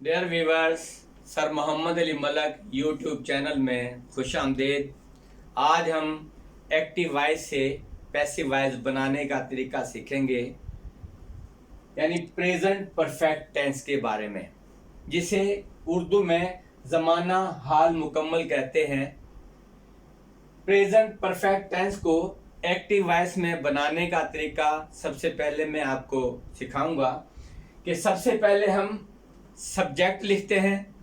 Dear viewers, sir Mohammad Ali Malak YouTube channel में खुश आमदीद। आज हम एक्टिव वॉइस से पैसिव वॉइस बनाने का तरीका सीखेंगे, यानी प्रेजेंट परफेक्ट टेंस के बारे में, जिसे उर्दू में ज़माना हाल मुकम्मल कहते हैं। प्रेजेंट परफेक्ट टेंस को एक्टिव वॉइस में बनाने का तरीका सबसे पहले मैं आपको सिखाऊंगा कि सबसे पहले हम सब्जेक्ट लिखते हैं,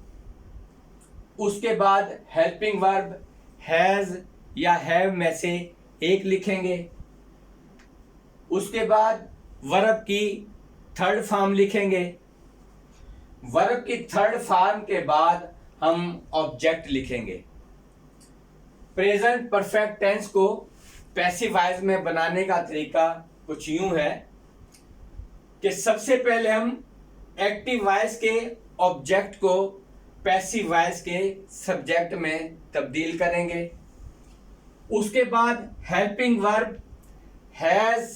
उसके बाद हेल्पिंग वर्ब हैज़ या हैव में से एक लिखेंगे, उसके बाद वर्ब की थर्ड फॉर्म लिखेंगे, वर्ब की थर्ड फॉर्म के बाद हम ऑब्जेक्ट लिखेंगे। प्रेजेंट परफेक्ट टेंस को पैसिव वॉइस में बनाने का तरीका कुछ यूं है कि सबसे पहले हम एक्टिव वॉइस के ऑब्जेक्ट को पैसिव वॉइस के सब्जेक्ट में तब्दील करेंगे, उसके बाद हेल्पिंग वर्ब हैज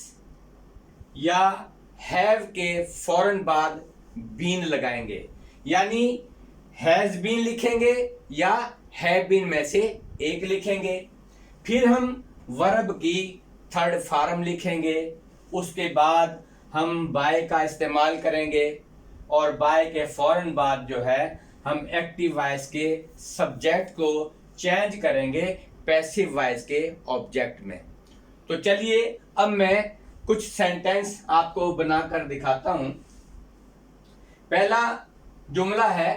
या हैव के फौरन बाद बीन लगाएंगे, यानी हैज बीन लिखेंगे या हैव बीन में से एक लिखेंगे। फिर हम वर्ब की थर्ड फॉर्म लिखेंगे, उसके बाद हम बाय का इस्तेमाल करेंगे और बाय के फौरन बाद जो है हम एक्टिव वॉइस के सब्जेक्ट को चेंज करेंगे पैसिव वॉइस के ऑब्जेक्ट में। तो चलिए अब मैं कुछ सेंटेंस आपको बनाकर दिखाता हूं। पहला जुमला है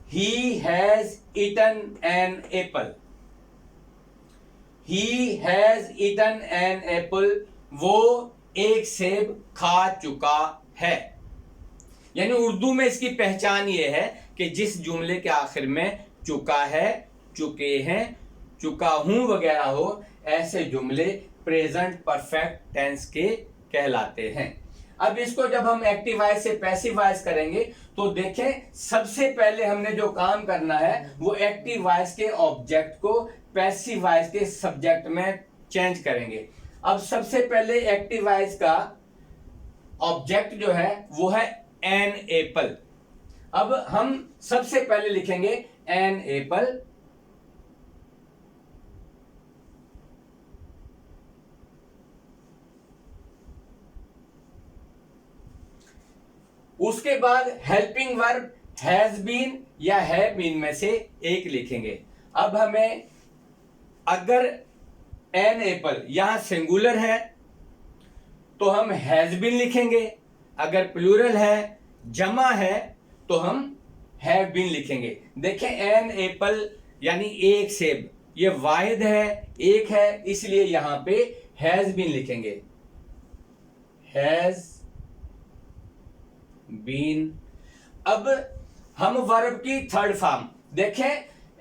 He has eaten an apple. He has eaten an apple. वो एक सेब खा चुका है। यानी उर्दू में इसकी पहचान ये है कि जिस जुमले के आखिर में चुका है, चुके हैं, चुका हूं वगैरह हो, ऐसे जुमले प्रेजेंट परफेक्ट टेंस के कहलाते हैं। अब इसको जब हम एक्टिव वॉइस से पैसिव वॉइस करेंगे तो देखें, सबसे पहले हमने जो काम करना है वो एक्टिव वॉइस के ऑब्जेक्ट को पैसिव वॉइस के सब्जेक्ट में चेंज करेंगे। अब सबसे पहले एक्टिव वॉइस का ऑब्जेक्ट जो है वो है एन एप्पल। अब हम सबसे पहले लिखेंगे एन एप्पल, उसके बाद हेल्पिंग वर्ब हैज बीन या हैव बीन में से एक लिखेंगे। अब हमें अगर एन एप्पल यहां सिंगुलर है तो हम हैज बीन लिखेंगे, अगर प्लूरल है, जमा है, तो हम हैव बीन लिखेंगे। देखें, एन एप्पल यानी एक सेब, ये वाहिद है, एक है, इसलिए यहां पे हैज बीन लिखेंगे, हैज बीन। अब हम वर्ब की थर्ड फॉर्म देखें,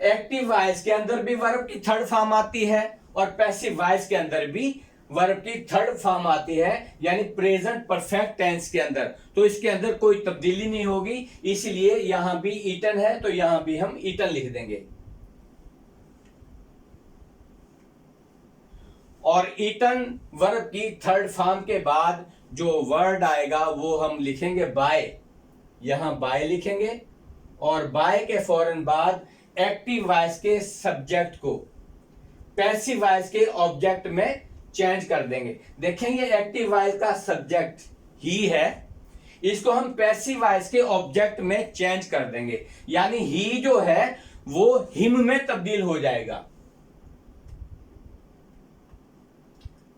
एक्टिव वॉइस के अंदर भी वर्ब की थर्ड फॉर्म आती है और पैसिव वॉइस के अंदर भी वर्ब की थर्ड फॉर्म आती है, यानी प्रेजेंट परफेक्ट टेंस के अंदर। तो इसके अंदर कोई तब्दीली नहीं होगी, इसलिए यहां भी ईटन है तो यहां भी हम ईटन लिख देंगे। और ईटन वर्ब की थर्ड फॉर्म के बाद जो वर्ड आएगा वो हम लिखेंगे बाय, यहां बाय लिखेंगे और बाय के फौरन बाद एक्टिव वॉइस के सब्जेक्ट को पैसिव वॉइस के ऑब्जेक्ट में चेंज कर देंगे। देखेंगे एक्टिव वॉइस का सब्जेक्ट ही है, इसको हम पैसिव वॉइस के ऑब्जेक्ट में चेंज कर देंगे, यानी ही जो है वो हिम में तब्दील हो जाएगा।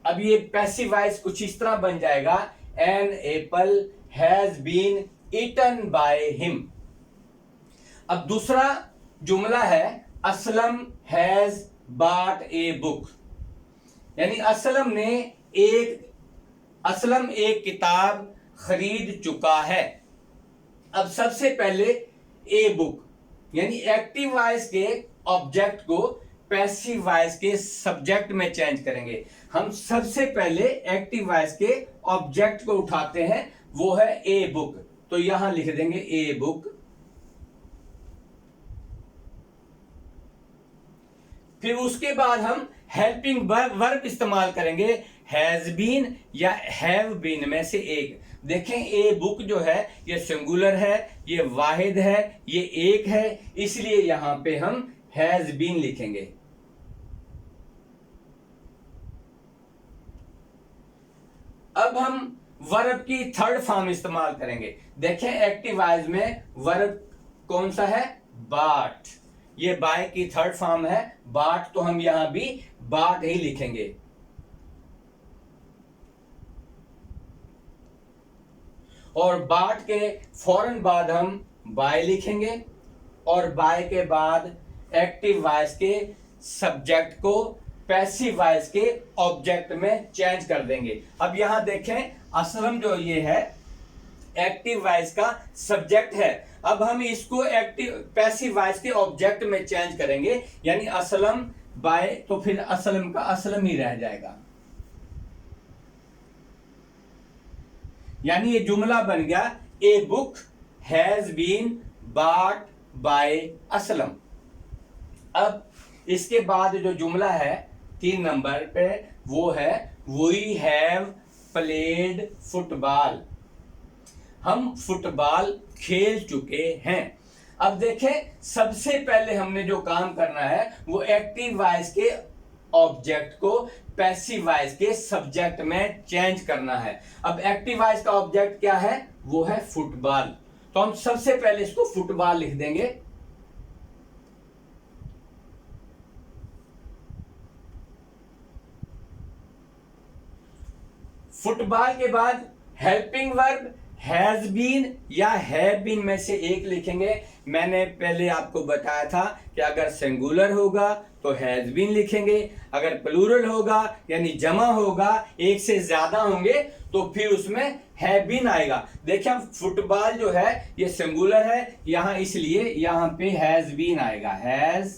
अब ये पैसिव वॉइस कुछ इस तरह बन जाएगा, an apple has been eaten by him. अब दूसरा जुमला है Aslam has bought a book, यानी असलम एक किताब खरीद चुका है। अब सबसे पहले ए बुक यानी एक्टिव वॉइस के ऑब्जेक्ट को पैसिव वॉइस के सब्जेक्ट में चेंज करेंगे। हम सबसे पहले एक्टिव वॉइस के ऑब्जेक्ट को उठाते हैं, वो है ए बुक, तो यहां लिख देंगे ए बुक। फिर उसके बाद हम हेल्पिंग वर्ब इस्तेमाल करेंगे, हैज बीन या हैव बीन में से एक। देखें ए बुक जो है ये सिंगुलर है, ये वाहिद है, ये एक है, इसलिए यहां पे हम हैज बीन लिखेंगे। अब हम वर्ब की थर्ड फॉर्म इस्तेमाल करेंगे। देखें एक्टिव वॉइस में वर्ब कौन सा है? बाट। ये बाय की थर्ड फॉर्म है बाट, तो हम यहां भी बाट ही लिखेंगे। और बाट के फौरन बाद हम बाय लिखेंगे और बाय के बाद एक्टिव वॉइस के सब्जेक्ट को पैसिव वॉइस के ऑब्जेक्ट में चेंज कर देंगे। अब यहां देखें असलम जो ये है एक्टिव वॉइस का सब्जेक्ट है, अब हम इसको एक्टिव पैसिव वॉइस के ऑब्जेक्ट में चेंज करेंगे, यानी असलम बाय, तो फिर असलम का असलम ही रह जाएगा। यानी ये जुमला बन गया a book has been bought by Aslam. अब इसके बाद जो जुमला है 3 नंबर पे वो है वी हैव प्लेड फुटबॉल। हम फुटबॉल खेल चुके हैं। अब देखें सबसे पहले हमने जो काम करना है वो एक्टिव वॉइस के ऑब्जेक्ट को पैसिव वॉइस के सब्जेक्ट में चेंज करना है। अब एक्टिव वॉइस का ऑब्जेक्ट क्या है? वो है फुटबॉल, तो हम सबसे पहले इसको फुटबॉल लिख देंगे। फुटबॉल के बाद हेल्पिंग वर्ब हैज बीन या हैव बीन में से एक लिखेंगे। मैंने पहले आपको बताया था कि अगर सिंगुलर होगा तो हैज बीन लिखेंगे, अगर प्लूरल होगा यानी जमा होगा, एक से ज्यादा होंगे तो फिर उसमें हैव बीन आएगा। देखिए फुटबॉल जो है ये सिंगुलर है यहां, इसलिए यहां पे हैज बीन आएगा, हैज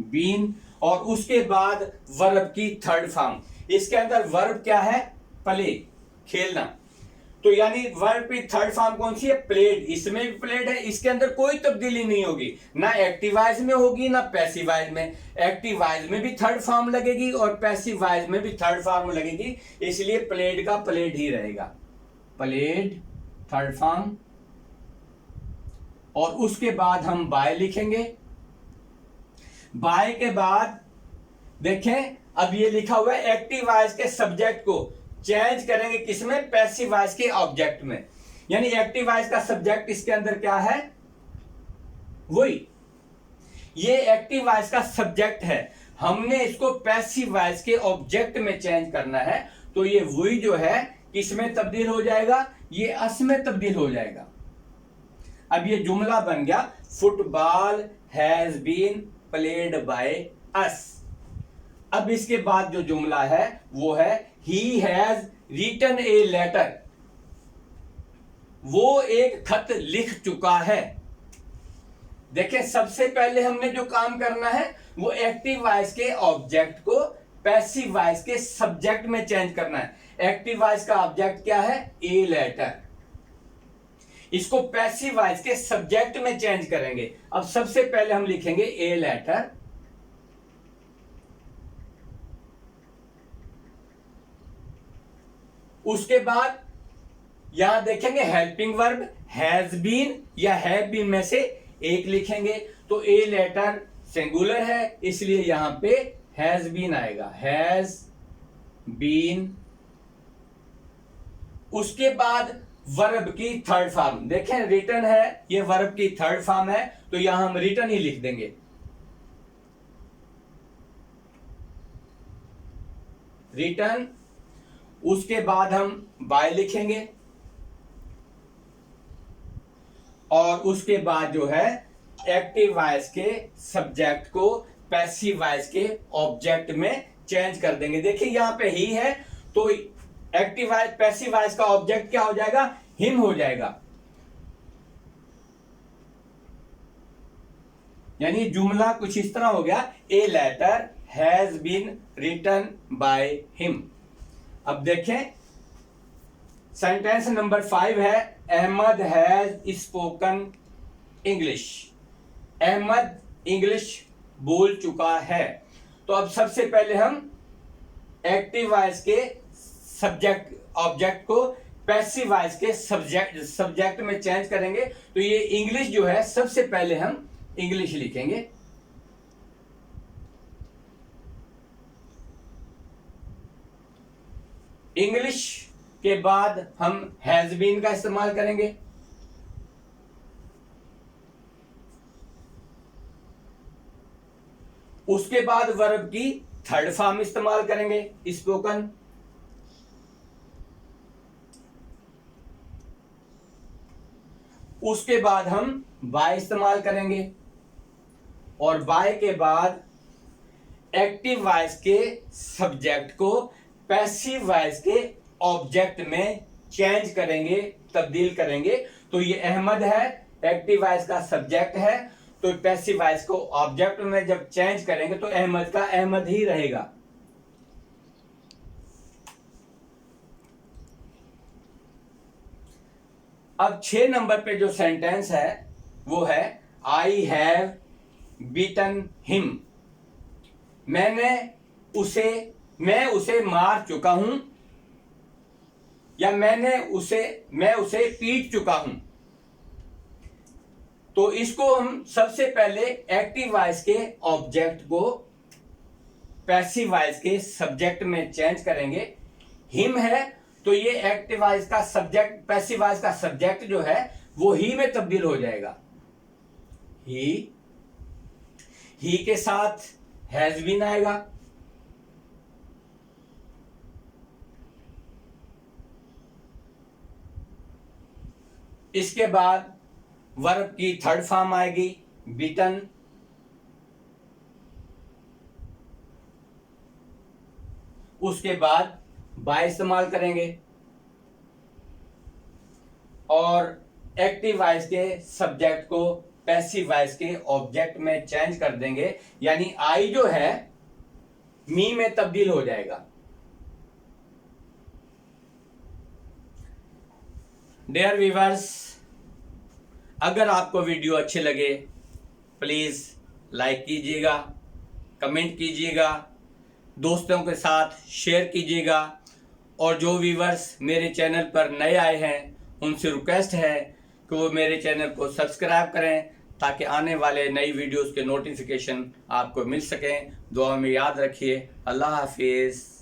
बीन। और उसके बाद वर्ब की थर्ड फॉर्म, इसके अंदर वर्ब क्या है? प्ले, खेलना। तो यानी वर्ब की थर्ड फॉर्म कौन सी है? प्लेड। इसमें भी प्लेड है, इसके अंदर कोई तब्दीली नहीं होगी, ना एक्टिव वॉइस में होगी ना पैसिव वॉइस में। एक्टिव वॉइस में भी थर्ड फॉर्म लगेगी और पैसिव वॉइस में भी थर्ड फॉर्म लगेगी, इसलिए प्लेड का प्लेड ही रहेगा, प्लेड थर्ड फॉर्म। और उसके बाद हम बाय लिखेंगे। बाय के बाद देखें अब ये लिखा हुआ है एक्टिव वॉइस के सब्जेक्ट को चेंज करेंगे किसमें? पैसिव वॉइस के ऑब्जेक्ट में। यानी एक्टिव वॉइस का सब्जेक्ट इसके अंदर क्या है? वही, ये एक्टिव वॉइस का सब्जेक्ट है, हमने इसको पैसिव वॉइस के ऑब्जेक्ट में चेंज करना है, तो ये वही जो है किसमें तब्दील हो जाएगा? ये अस में तब्दील हो जाएगा। अब ये जुमला बन गया football has been played by us. अब इसके बाद जो जुमला है वो है he has written a letter, वो एक खत लिख चुका है। देखें सबसे पहले हमने जो काम करना है वो एक्टिव वॉइस के ऑब्जेक्ट को पैसिव वॉइस के सब्जेक्ट में चेंज करना है। एक्टिव वॉइस का ऑब्जेक्ट क्या है? ए लेटर, इसको पैसिव वॉइस के सब्जेक्ट में चेंज करेंगे। अब सबसे पहले हम लिखेंगे ए लेटर, उसके बाद यहां देखेंगे हेल्पिंग वर्ब हैज बीन या हैव बीन में से एक लिखेंगे, तो ए लेटर सिंगुलर है इसलिए यहां पे हैज बीन आएगा, हैज बीन। उसके बाद वर्ब की थर्ड फॉर्म, देखें रिटन है, ये वर्ब की थर्ड फॉर्म है तो यहां हम रिटन ही लिख देंगे, रिटन। उसके बाद हम बाय लिखेंगे और उसके बाद जो है एक्टिव वॉइस के सब्जेक्ट को पैसिव वॉइस के ऑब्जेक्ट में चेंज कर देंगे। देखिए यहां पे ही है तो एक्टिव वॉइस पैसिव वॉइस का ऑब्जेक्ट क्या हो जाएगा? हिम हो जाएगा। यानी जुमला कुछ इस तरह हो गया, a letter has been written by him. अब देखें सेंटेंस नंबर 5 है Ahmed has spoken English, Ahmed English बोल चुका है। तो अब सबसे पहले हम एक्टिव वॉइस के सब्जेक्ट ऑब्जेक्ट को पैसिव वॉइस के सब्जेक्ट में चेंज करेंगे। तो ये इंग्लिश जो है, सबसे पहले हम इंग्लिश लिखेंगे। इंग्लिश के बाद हम हैज बीन का इस्तेमाल करेंगे। उसके बाद वर्ब की थर्ड फॉर्म इस्तेमाल करेंगे, स्पोकन। उसके बाद हम बाय इस्तेमाल करेंगे और बाय के बाद एक्टिव वॉइस के सब्जेक्ट को पैसिव वॉइस के ऑब्जेक्ट में चेंज करेंगे, तब्दील करेंगे। तो ये अहमद है, एक्टिव वॉइस का सब्जेक्ट है, तो पैसिव वॉइस को ऑब्जेक्ट में जब चेंज करेंगे तो अहमद का अहमद ही रहेगा। अब 6 नंबर पे जो सेंटेंस है वो है आई हैव बीटन हिम। मैं उसे मार चुका हूं, या मैं उसे पीट चुका हूं। तो इसको हम सबसे पहले एक्टिव वॉइस के ऑब्जेक्ट को पैसिव वॉइस के सब्जेक्ट में चेंज करेंगे। हिम है तो ये एक्टिव वॉइस का सब्जेक्ट, पैसिव वॉइस का सब्जेक्ट जो है वो ही में तब्दील हो जाएगा। ही के साथ हैज बीन आएगा। इसके बाद वर्ब की थर्ड फॉर्म आएगी बीटन। उसके बाद बाय इस्तेमाल करेंगे और एक्टिव वॉइस के सब्जेक्ट को पैसिव वॉइस के ऑब्जेक्ट में चेंज कर देंगे, यानी आई जो है मी में तब्दील हो जाएगा। डियर व्यूअर्स, अगर आपको वीडियो अच्छे लगे प्लीज लाइक कीजिएगा, कमेंट कीजिएगा, दोस्तों के साथ शेयर कीजिएगा, और जो व्यूअर्स मेरे चैनल पर नए आए हैं उनसे रिक्वेस्ट है कि वो मेरे चैनल को सब्सक्राइब करें ताकि आने वाले नई वीडियोस के नोटिफिकेशन आपको मिल सकें। दुआ में याद रखिए। अल्लाह हाफिज़।